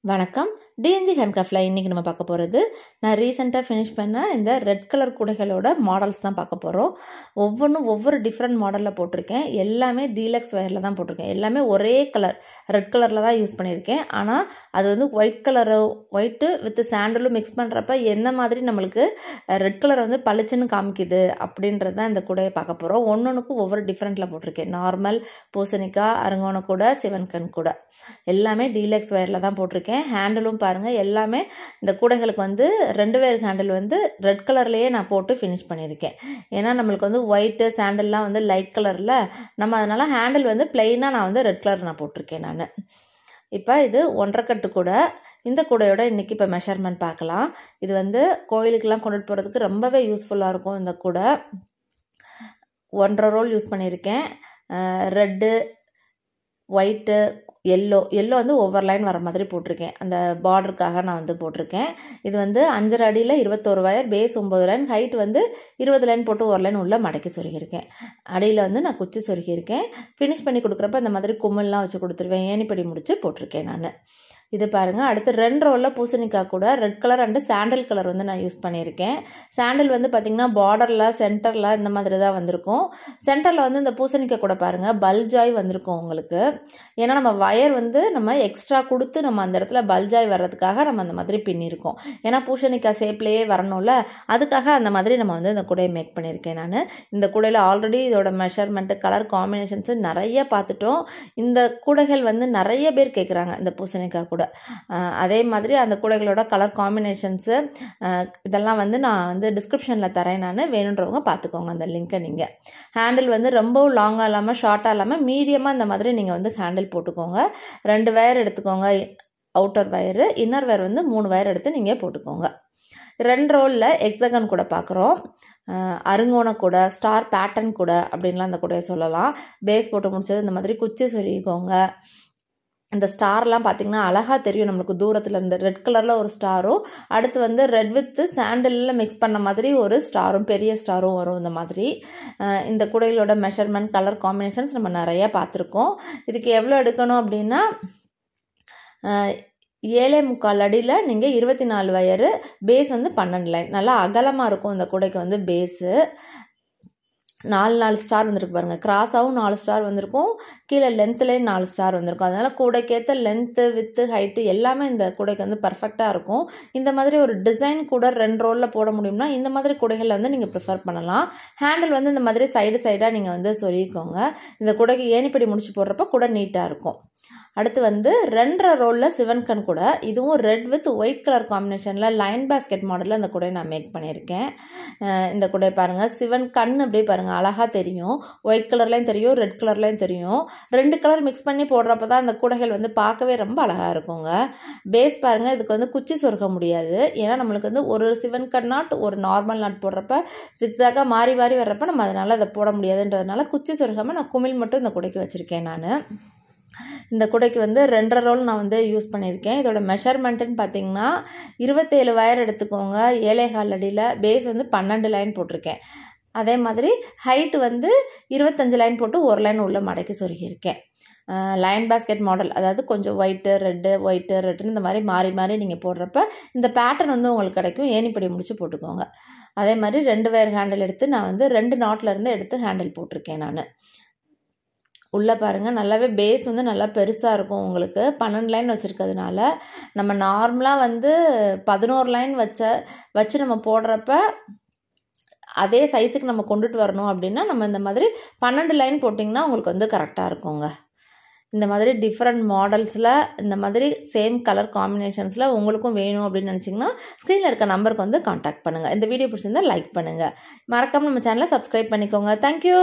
வணக்கம். டிஎன்ஜி ஹேண்ட்கிராஃப்ட்ல இன்றைக்கி நம்ம பார்க்க போகிறது, நான் ரீசெண்டாக ஃபினிஷ் பண்ண இந்த ரெட் கலர் கூடைகளோட மாடல்ஸ் தான் பார்க்க போகிறோம். ஒவ்வொன்றும் ஒவ்வொரு டிஃப்ரெண்ட் மாடலில் போட்டிருக்கேன். எல்லாமே டீலக்ஸ் வயரில் தான் போட்டிருக்கேன். எல்லாமே ஒரே கலர் ரெட் கலரில் தான் யூஸ் பண்ணியிருக்கேன். ஆனால் அது வந்து ஒயிட்டு வித் சாண்டலும் மிக்ஸ் பண்ணுறப்ப எந்த மாதிரி நம்மளுக்கு ரெட் கலர் வந்து பளிச்சுன்னு காமிக்குது அப்படின்றது தான் இந்த கூடையை பார்க்க போகிறோம். ஒவ்வொன்றுக்கும் ஒவ்வொரு டிஃப்ரெண்ட்டில் போட்டிருக்கேன். நார்மல், பூசணிக்காய், அரங்கோண கூடை, சிவன்கண் கூடை எல்லாமே டீலக்ஸ் வயரில் தான் போட்டிருக்கேன். ஹேண்டிலும் பாருங்கள், எல்லாமே இந்த கூடைகளுக்கு வந்து 2 வேர் ஹேண்டில் வந்து ரெட் கலர்லேயே நான் போட்டு ஃபினிஷ் பண்ணியிருக்கேன். ஏன்னா நம்மளுக்கு வந்து ஒயிட்டு சாண்டல்லாம் வந்து லைட் கலரில் நம்ம அதனால் ஹேண்டில் வந்து பிளெயினாக நான் வந்து ரெட் கலர் நான் போட்டிருக்கேன். நான் இப்போ இது 1.5 கட்டு கூடை. இந்த கூடையோட இன்றைக்கி இப்போ மெஷர்மெண்ட் பார்க்கலாம். இது வந்து கோயிலுக்கெல்லாம் கொண்டுட்டு போகிறதுக்கு ரொம்பவே யூஸ்ஃபுல்லாக இருக்கும். இந்த கூடை 1.5 ரோல் யூஸ் பண்ணியிருக்கேன். ரெட்டு, ஒயிட்டு, எல்லோ வந்து ஒவ்வொரு லைன் வர மாதிரி போட்டிருக்கேன். அந்த பார்டருக்காக நான் வந்து போட்டிருக்கேன். இது வந்து 5.5 அடியில் 21 வயர், பேஸ் 9 லைன், ஹைட் வந்து 20 லைன் போட்டு ஒரு லைன் உள்ள மடக்கி சொருகியிருக்கேன். அடியில் வந்து நான் குச்சி சொருகியிருக்கேன். ஃபினிஷ் பண்ணி கொடுக்குறப்ப இந்த மாதிரி கும்மல்லாம் வச்சு கொடுத்துருவேன். ஏணிப்படி முடித்து போட்டிருக்கேன் நான். இது பாருங்கள். அடுத்து 2 ரோலில் பூசணிக்காய் கூட red colour and sandal colour வந்து நான் யூஸ் பண்ணியிருக்கேன். சாண்டல் வந்து பார்த்திங்கன்னா பார்டரில், சென்டரில் இந்த மாதிரி தான் வந்திருக்கும். சென்டரில் வந்து இந்த பூசணிக்காய் கூட பாருங்கள் பல்ஜாய் வந்திருக்கும் உங்களுக்கு. ஏன்னா நம்ம வயர் வந்து நம்ம எக்ஸ்ட்ரா கொடுத்து நம்ம அந்த இடத்துல பல்ஜாய் வர்றதுக்காக நம்ம அந்த மாதிரி பின்னிருக்கோம். ஏன்னா பூசணிக்காய் ஷேப்லேயே வரணும்ல, அதுக்காக அந்த மாதிரி நம்ம வந்து இந்த கூடையை மேக் பண்ணியிருக்கேன் நான். இந்த கூடையில் ஆல்ரெடி இதோட மெஷர்மெண்ட்டு, கலர் காம்பினேஷன்ஸு நிறைய பார்த்துட்டோம். இந்த கூடைகள் வந்து நிறைய பேர் கேட்குறாங்க, இந்த பூசணிக்காய் கூட. அதே மாதிரி அந்த கூடைகளோட கலர் காம்பினேஷன்ஸு இதெல்லாம் வந்து நான் வந்து டிஸ்கிரிப்ஷனில் தரேன். நான் வேணுன்றவங்க பார்த்துக்கோங்க அந்த லிங்க்கை. நீங்கள் ஹேண்டில் வந்து ரொம்பவும் லாங்காக இல்லாமல் ஷார்ட்டாக இல்லாமல் மீடியமாக இந்த மாதிரி நீங்கள் வந்து ஹேண்டில் போட்டுக்கோங்க. 2 வயர் எடுத்துக்கோங்க, அவுட்டர் வயரு. இன்னர் வயர் வந்து 3 வயர் எடுத்து நீங்கள் போட்டுக்கோங்க. 2 ரோலில் எக்ஸகன் கூட பார்க்குறோம். அருங்கோண கூடை, ஸ்டார் பேட்டர்ன் கூடை அப்படின்லாம் அந்த கூடையை சொல்லலாம். பேஸ் போட்டு முடிச்சது இந்த மாதிரி குச்சி சொருகிக்கோங்க. இந்த ஸ்டார்லாம் பார்த்திங்கன்னா அழகாக தெரியும் நம்மளுக்கு தூரத்தில். இந்த ரெட் கலரில் ஒரு ஸ்டாரும், அடுத்து வந்து ரெட் வித்து சாண்டலில் மிக்ஸ் பண்ண மாதிரி ஒரு ஸ்டாரும், பெரிய ஸ்டாரும் வரும். இந்த மாதிரி இந்த கூடைகளோட மெஷர்மெண்ட், கலர் காம்பினேஷன்ஸ் நம்ம நிறையா பார்த்துருக்கோம். இதுக்கு எவ்வளோ எடுக்கணும் அப்படின்னா 7.25 அடியில் நீங்கள் 24 வயரு, பேஸ் வந்து 12 லைன். நல்லா அகலமாக இருக்கும் இந்த கூடைக்கு வந்து பேஸு. 4 ஸ்டார் வந்திருக்கு பாருங்கள். கிராஸாகவும் 4 ஸ்டார் வந்திருக்கும், கீழே லென்த்துலேயும் 4 ஸ்டார் வந்திருக்கும். அதனால் கூடைக்கேற்ற லென்த்து, வித்து, ஹைட்டு எல்லாமே இந்த கூடைக்கு வந்து பர்ஃபெக்டாக இருக்கும். இந்த மாதிரி ஒரு டிசைன் கூட 2 ரோலில் போட முடியும்னா இந்த மாதிரி கூடைகளில் வந்து நீங்கள் ப்ரிஃபர் பண்ணலாம். ஹேண்டில் வந்து இந்த மாதிரி சைடாக நீங்கள் வந்து சொருகிக்கோங்க. இந்த கூடைக்கு ஏணிப்படி முடிச்சு போடுறப்ப கூட நீட்டாக இருக்கும். அடுத்து வந்து 2.5 ரோலில் சிவன்கண் கூடை. இதுவும் ரெட் வித் ஒயிட் கலர் காம்பினேஷனில் லைன் பேஸ்கெட் மாடலில் இந்த கூடையை நான் மேக் பண்ணியிருக்கேன். இந்த கூடையை பாருங்கள், சிவன்கண் அப்படியே பாருங்கள் அழகாக தெரியும். ஒயிட் கலர்லேயும் தெரியும், ரெட் கலர்லேயும் தெரியும். 2 கலர் மிக்ஸ் பண்ணி போடுறப்ப தான் அந்த கூடைகள் வந்து பார்க்கவே ரொம்ப அழகாக இருக்குங்க. பேஸ் பாருங்கள், இதுக்கு வந்து குச்சி சொருக முடியாது. ஏன்னா நம்மளுக்கு வந்து ஒரு சிவன்கண் நாட், ஒரு நார்மல் நாட் போடுறப்ப சிக்ஸாக மாறி வர்றப்ப நம்ம அதனால் அதை போட முடியாதுன்றதுனால குச்சி சொருகாமல் நான் குமிழ் மட்டும் இந்த கூடைக்கு வச்சுருக்கேன். நான் இந்த கூடைக்கு வந்து 2.5 ரோல் நான் வந்து யூஸ் பண்ணியிருக்கேன். இதோட மெஷர்மெண்ட்டுன்னு பார்த்தீங்கன்னா 27 வயர் எடுத்துக்கோங்க. 7.25 அடியில், பேஸ் வந்து 12 லைன் போட்டிருக்கேன். அதே மாதிரி ஹைட் வந்து 25 லைன் போட்டு ஒரு லைன் உள்ள மடக்கி சொருகியிருக்கேன். லைன் பேஸ்கெட் மாடல், அதாவது கொஞ்சம் ஒயிட்டு, ரெட்டுன்னு இந்த மாதிரி மாறி நீங்கள் போடுறப்ப இந்த பேட்டர்ன் வந்து உங்களுக்கு கிடைக்கும். ஏணிப்படி முடிச்சு போட்டுக்கோங்க. அதே மாதிரி 2 வயர் ஹேண்டில் எடுத்து நான் வந்து 2 நாட்லேருந்து எடுத்து ஹேண்டில் போட்டிருக்கேன். நான் உள்ளே பாருங்கள், நல்லாவே பேஸ் வந்து நல்லா பெருசாக இருக்கும் உங்களுக்கு. 12 லைன் வச்சுருக்கிறதுனால நம்ம நார்மலாக வந்து 11 லைன் வச்சு நம்ம போடுறப்ப அதே சைஸுக்கு நம்ம கொண்டுட்டு வரணும் அப்படின்னா நம்ம இந்த மாதிரி 12 லைன் போட்டிங்கன்னா உங்களுக்கு வந்து கரெக்டாக இருக்குங்க. இந்த மாதிரி டிஃப்ரெண்ட் மாடல்ஸில், இந்த மாதிரி சேம் கலர் காம்பினேஷன்ஸில் உங்களுக்கும் வேணும் அப்படின்னு நினச்சிங்கன்னா ஸ்க்ரீனில் இருக்க நம்பருக்கு வந்து காண்டாக்ட் பண்ணுங்கள். இந்த வீடியோ பிடிச்சிருந்தால் லைக் பண்ணுங்கள். மறக்காமல் நம்ம சேனலை சப்ஸ்கிரைப் பண்ணிக்கோங்க. தேங்க்யூ.